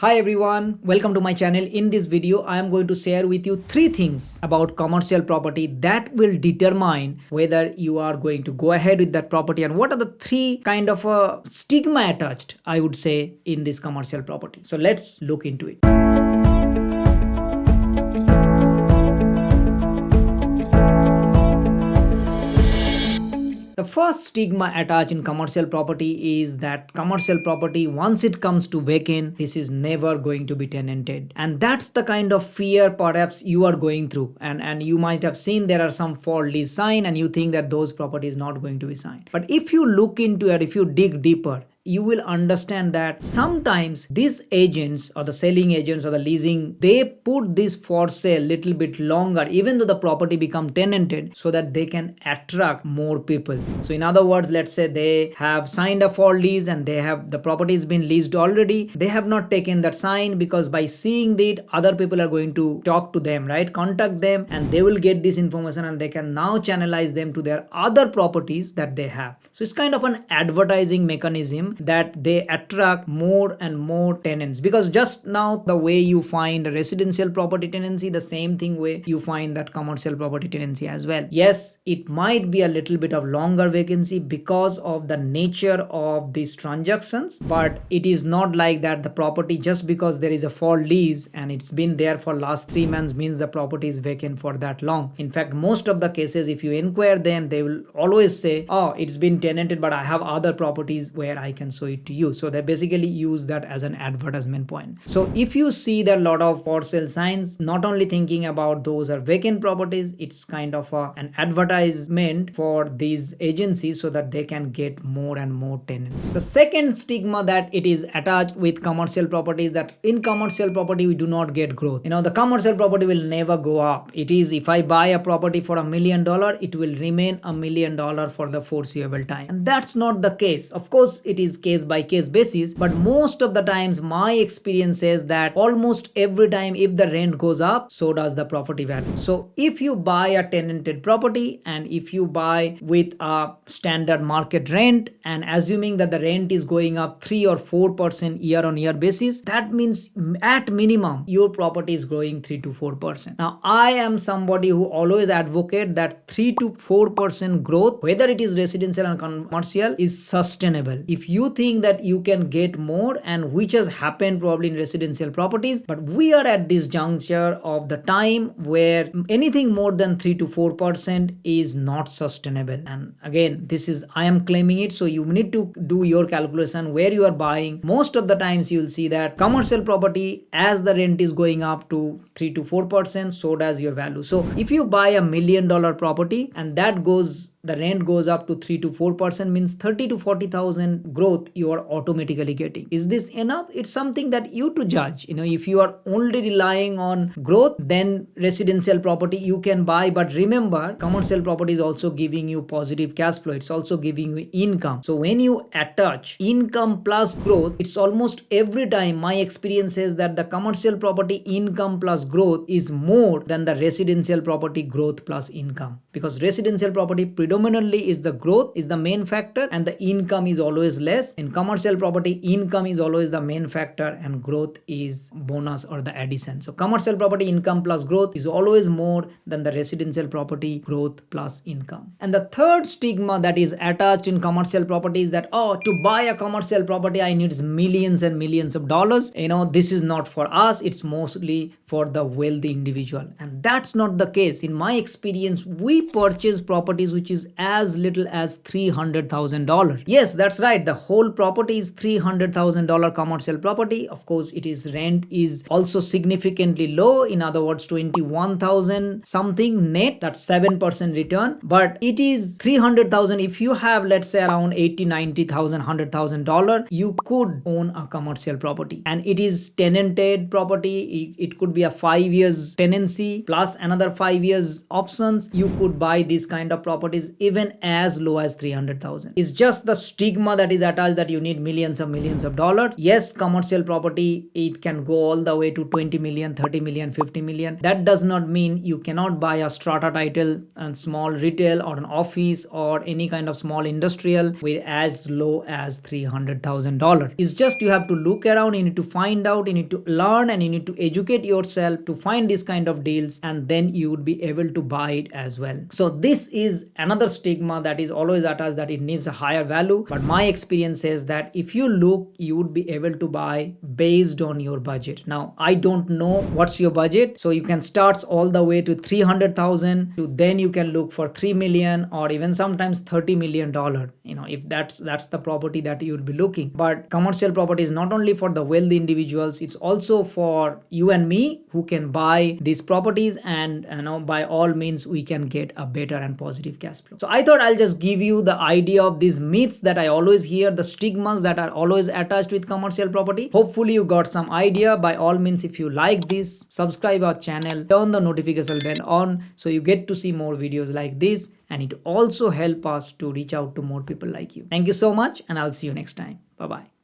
Hi everyone, welcome to my channel. In this video, I am going to share with you three things about commercial property that will determine whether you are going to go ahead with that property and what are the three kind of stigma attached, I would say, in this commercial property. So let's look into it. The first stigma attached in commercial property is that commercial property, once it comes to vacant, this is never going to be tenanted. And that's the kind of fear perhaps you are going through. And you might have seen there are some for lease sign and you think that those properties not going to be signed. But if you look into it, if you dig deeper, you will understand that sometimes these agents or the selling agents or the leasing, they put this for sale little bit longer even though the property become tenanted so that they can attract more people. So in other words, let's say they have signed a for lease and they have the property has been leased already. They have not taken that sign because by seeing that other people are going to talk to them, right? Contact them and they will get this information and they can now channelize them to their other properties that they have. So it's kind of an advertising mechanism that they attract more and more tenants, because just now the way you find a residential property tenancy, the same thing way you find that commercial property tenancy as well. Yes, it might be a little bit of longer vacancy because of the nature of these transactions, but it is not like that the property, just because there is a for lease and it's been there for last 3 months, means the property is vacant for that long. In fact, most of the cases, if you inquire them, they will always say, oh, it's been tenanted but I have other properties where I can show it to you. So they basically use that as an advertisement point. So if you see that lot of for sale signs, not only thinking about those are vacant properties, it's kind of an advertisement for these agencies so that they can get more and more tenants. The second stigma that it is attached with commercial properties, that in commercial property we do not get growth. The commercial property will never go up. It is, if I buy a property for $1 million, it will remain $1 million for the foreseeable time. And that's not the case. Of course, it is case by case basis, but most of the times my experience says that almost every time if the rent goes up, so does the property value. So if you buy a tenanted property and if you buy with a standard market rent and assuming that the rent is going up 3 or 4% year on year basis, that means at minimum your property is growing 3 to 4%. Now I am somebody who always advocate that 3 to 4% growth, whether it is residential and commercial, is sustainable. If you think that you can get more, and which has happened probably in residential properties, but we are at this juncture of the time where anything more than 3 to 4% is not sustainable. And again, this is, I am claiming it, so you need to do your calculation where you are buying. Most of the times you will see that commercial property, as the rent is going up to 3 to 4%, so does your value. So if you buy $1 million property and that goes, the rent goes up to 3 to 4%, means 30 to 40,000 growth you are automatically getting. Is this enough? It's something that you to judge. If you are only relying on growth, then residential property you can buy. But remember, commercial property is also giving you positive cash flow. It's also giving you income. So when you attach income plus growth, it's almost every time my experience says that the commercial property income plus growth is more than the residential property growth plus income, because residential property predominantly is the growth is the main factor and the income is always less. In commercial property, income is always the main factor and growth is bonus or the addition. So commercial property income plus growth is always more than the residential property growth plus income. And the third stigma that is attached in commercial property is that, oh, to buy a commercial property I need millions and millions of dollars. This is not for us, it's mostly for the wealthy individual. And that's not the case. In my experience, we purchase properties which is as little as $300,000. Yes, that's right. The whole property is $300,000 commercial property. Of course, it is rent is also significantly low. In other words, 21,000 something net. That's 7% return. But it is 300,000. If you have, let's say, around 80, 90,000, $100,000, you could own a commercial property. And it is tenanted property. It could be a 5 years tenancy plus another 5 years options. You could buy this kind of properties is even as low as 300,000. It's just the stigma that is attached that you need millions of dollars. Yes, commercial property, it can go all the way to 20 million, 30 million, 50 million. That does not mean you cannot buy a strata title and small retail or an office or any kind of small industrial with as low as $300,000. It's just you have to look around, you need to find out, you need to learn, and you need to educate yourself to find this kind of deals, and then you would be able to buy it as well. So this is another stigma that is always attached, that it needs a higher value. But my experience says that if you look, you would be able to buy based on your budget. Now, I don't know what's your budget, so you can start all the way to 300,000 to then you can look for 3 million or even sometimes 30 million dollar, if that's the property that you would be looking. But commercial property is not only for the wealthy individuals, it's also for you and me who can buy these properties, and by all means we can get a better and positive cash flow. So I thought I'll just give you the idea of these myths that I always hear, the stigmas that are always attached with commercial property. Hopefully you got some idea. By all means, if you like this, subscribe our channel, turn the notification bell on so you get to see more videos like this, and it also help us to reach out to more people like you. Thank you so much, and I'll see you next time. Bye bye.